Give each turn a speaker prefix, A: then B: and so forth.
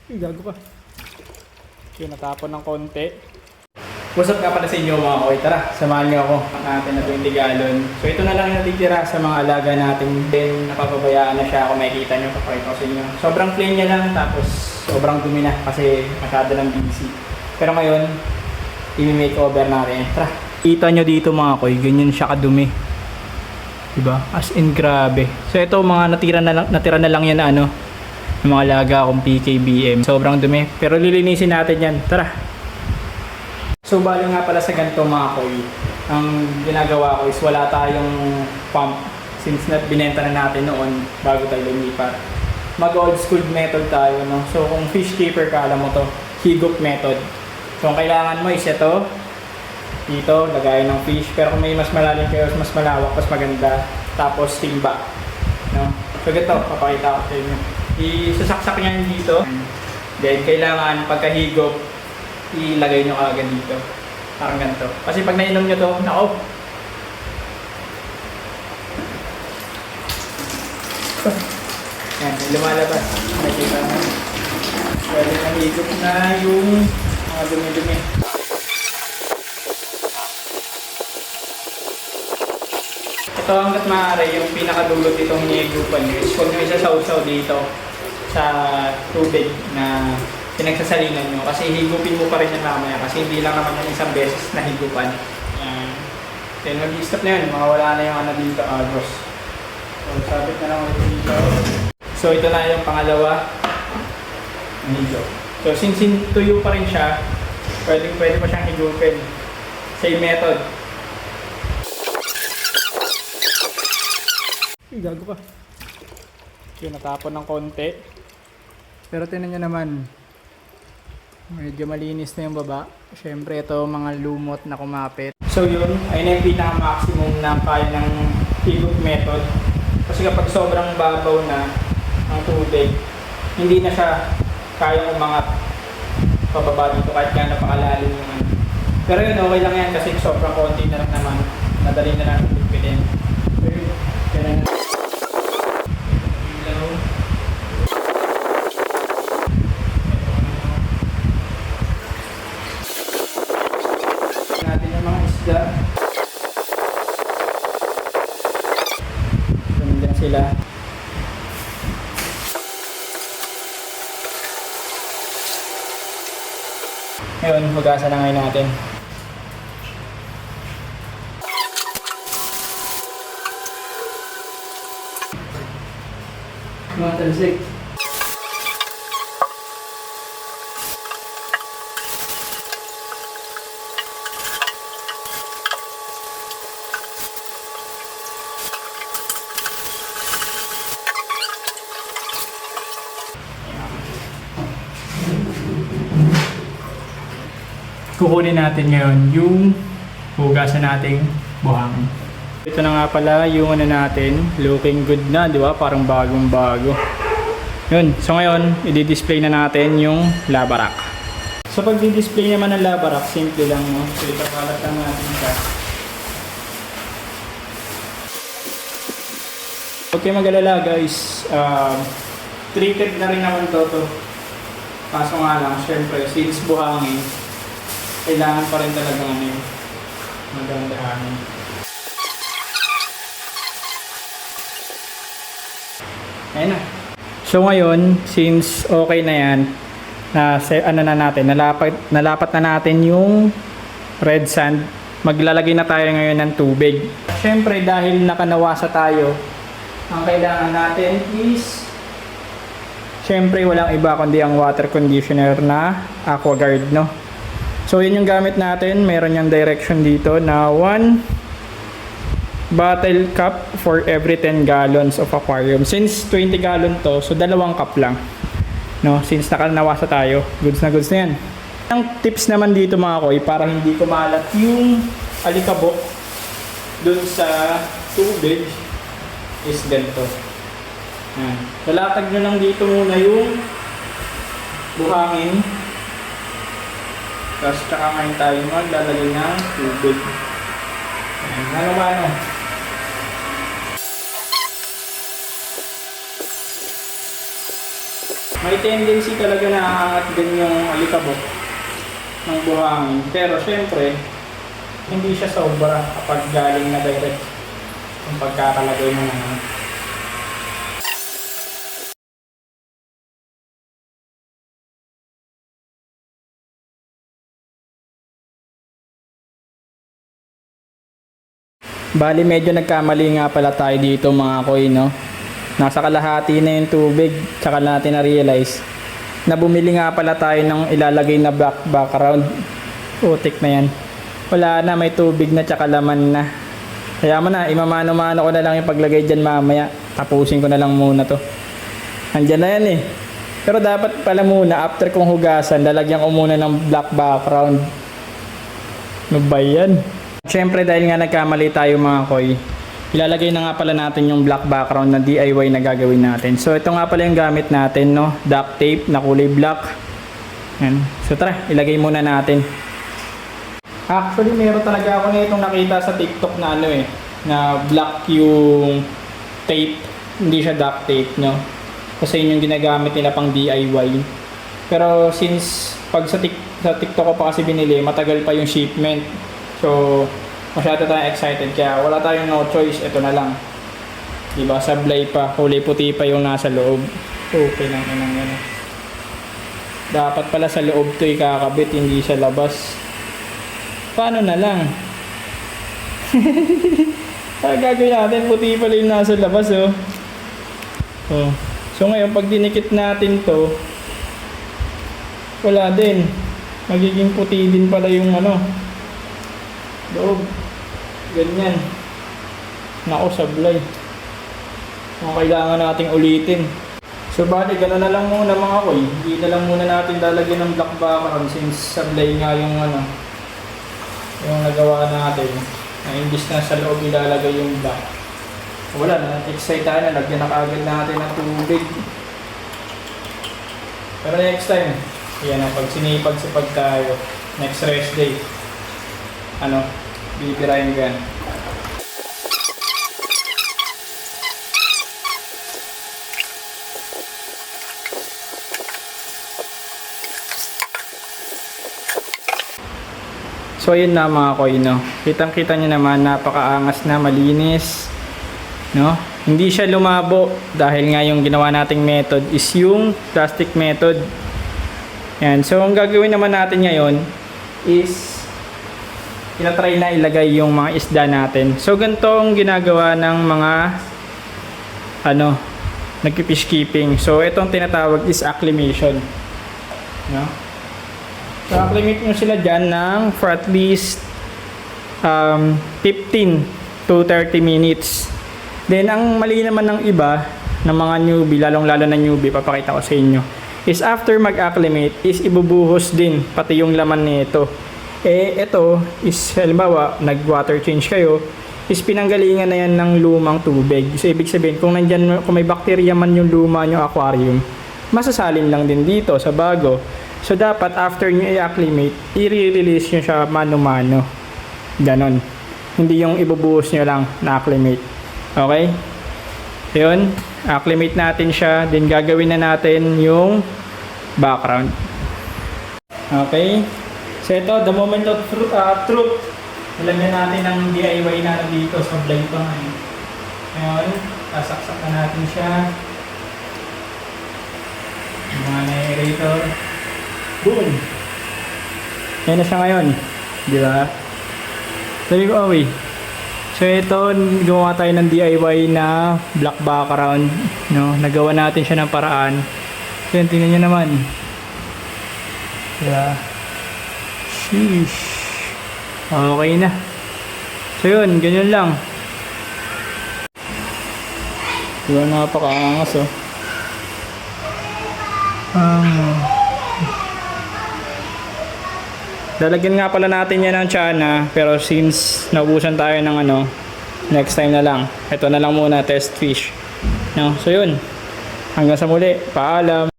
A: Gago pa. Okay, natapon ng konti. What's up nga pala sa inyo mga koy? Tara, samahan niyo ako ang atin na 20 gallon. So ito na lang yung natitira sa mga alaga natin. Then napapabayaan na siya, kung makikita niyo, papakita ko sa inyo. Sobrang plain niya lang, tapos sobrang dumi na kasi masyado lang busy. Pero ngayon, i-makeover natin. Tara. Kita nyo dito mga koy, ganyan siya kadumi. Diba? As in grabe. So ito mga natira na lang yan na ano, yung mga alaga akong PKBM. Sobrang dumi. Pero lilinisin natin yan. Tara. So bali nga pala sa ganito mga koy, ang ginagawa ko is wala tayong pump since binenta na natin noon bago tayo lumipat. Mag old school method tayo, no? So kung fish keeper ka, alam mo to, higop method. So ang kailangan mo is ito, dito, lagayan ng fish. Pero kung may mas malalim kayo, mas malawak, mas maganda. Tapos timba, no? So ganito, papakita ko sa inyo. Isasaksak niya dito. Then kailangan pagkahigop, ilagay nyo agad dito. Parang ganito. Kasi pag nainom nyo to, nako. Yan, lumalabas. Nakikita na. Pwede nahigop na yung mga dumi-dumi. Ito hanggat maaari yung pinakadulot itong hinihigupan nyo is huwag nyo isasaw-saw dito sa tubig na pinagsasalingan nyo kasi higupin mo pa rin yan mamaya kasi hindi lang naman yung isang beses na higupan. Then mag-i-stop na yun, mawawala na yung ano dito, agos. So sabit na lang ulit dito. So ito na yung pangalawa dito. So since tuyo pa rin siya, pwede pa siyang higupin. Same method. Gago pa. Yung natapon ng konti. Pero tinan nyo naman, medyo malinis na yung baba. Siyempre ito mga lumot na kumapit. So yun, ayun na yung pinaka-maximum na kaya ng higop method. Kasi kapag sobrang babaw na ang tubig, hindi na siya kayang umangat pababa dito kahit nga napakalalim naman. Pero yun, okay lang yan kasi sobrang konti na lang naman. Madali na lang higupin. So yun, ganun. Natin yung mga isda. Ganyan sila. Ngayon, hugasan na ngayon natin. Mga talsik. Kukunin natin ngayon yung hugasan nating buhangin. Ito na nga pala yung ano natin, looking good na, di ba? Parang bagong bago. Yun, so ngayon, i-display na natin yung lava rack. So pag di-display naman ng lava rack, simple lang, no? So ipakalat lang natin siya. Huwag kayo mag-alala guys, treated na rin naman to. Kaso nga lang, syempre, since buhangin, kailangan pa rin talaga ano magandaanin. Ayun na. So ngayon, since okay na yan, nalapat na natin yung red sand, maglalagay na tayo ngayon ng tubig. Siyempre dahil nakanawasa tayo, ang kailangan natin is siyempre walang iba kundi ang water conditioner na AquaGuard, no? So yun yung gamit natin, meron yung direction dito na 1 bottle cup for every 10 gallons of aquarium. Since 20 gallon to, so 2 cup lang. No, since nakanawasa tayo, goods na yan. Ang tips naman dito mga koy, para hindi kumalat yung alikabok dun sa tubig is ganito. Talatag nyo lang dito muna yung buhangin. Tapos tsaka ngayon tayo maglalagay ng tubig. Ano ba ano? may tendency talaga na aangat din yung alikabok ng buhangin. Pero syempre, hindi siya sobra kapag galing na direct yung pagkakalagay mo ng Bali, medyo nagkamali nga pala tayo dito mga koy, no? Nasa kalahati na yung tubig, tsaka natin na-realize na bumili nga pala tayo ng ilalagay na background. Utik na yan. Wala na, may tubig na tsaka laman na. Kaya mo na, imamano-mano ko na lang yung paglagay dyan mamaya. Tapusin ko na lang muna to. Andyan na yan eh. Pero dapat pala muna, after kong hugasan, lalagyan ko muna ng black background. Ano ba yan? Siyempre dahil nga nagkamali tayo mga koy, ilalagay na nga pala natin yung black background na DIY na gagawin natin. So ito nga pala yung gamit natin, no? Duct tape na kulay black. Yan. So tara, ilagay muna natin. Actually meron talaga ako na itong nakita sa TikTok na ano eh, na black yung tape, hindi siya duct tape, no? Kasi yun yung ginagamit nila pang DIY. Pero since pag sa TikTok ko pa kasi binili, matagal pa yung shipment. So, masyado tayong excited kaya wala tayong no choice, ito na lang. Diba, sablay pa, kulay puti pa yung nasa loob. Okay lang yan. Dapat pala sa loob to ikakabit, hindi sa labas. Paano na lang? Ay, gagawin natin, puti pala yung nasa labas, oh. Oh. So ngayon, pag dinikit natin to, wala din. Magiging puti din pala yung ano, loob. Ganyan. Nako, sablay. Kailangan nating ulitin. So bali, gano'n na lang muna mga koy. Hindi na lang muna natin lalagyan ng black background since sablay nga yung ano, yung nagawa natin. Na imbis na sa loob ilalagay yung black. Wala na, excite tayo na. Lagyan na kaagad natin ng tubig. Pero next time, yan ang pag sinipag-sipag tayo. Next rest day. Ano, bibirahin ko yan. So ayun na mga koy, no? Kitang-kita nyo naman, napakaangas na, malinis, no? Hindi siya lumabo dahil nga yung ginawa nating method is yung plastic method. Yan. So ang gagawin naman natin ngayon is tinatry na ilagay yung mga isda natin. So ganito ang ginagawa ng mga nagpi-fish keeping. So itong tinatawag is acclimation, no? So acclimate nyo sila dyan ng for at least 15 to 30 minutes. Then ang mali naman ng iba ng mga newbie, lalong-lalo na newbie, papakita ko sa inyo, is after mag-acclimate is ibubuhos din pati yung laman nito. Ito is halimbawa nag-water change kayo, is pinanggalingan na yan ng lumang tubig. So ibig sabihin kung may bacteria man yung luma nyo aquarium, masasalin lang din dito sa bago. So dapat after nyo i-acclimate, i-release nyo siya mano-mano. Ganon. Hindi yung ibubuhos nyo lang na acclimate. Okay? So yun, acclimate natin siya. Then gagawin na natin yung background. Okay? So ito, the moment of truth. Ilagyan natin ang DIY na dito sa blade pa ngayon. Ngayon, sasaksak na natin siya. Yung mga na-aerator. Boom! Yan na siya ngayon. Di ba? Sabi ko, away. So ito, gumawa tayo ng DIY na black background. No? Nagawa natin siya ng paraan. So yun, tingnan nyo naman. Diba? Sheesh. Okay na. So yun, ganyan lang. Diba, napakaangas, oh. Lalagyan nga pala natin yan ng tiyana, pero since naubusan tayo ng next time na lang. Ito na lang muna, test fish. No? So yun, hanggang sa muli, paalam.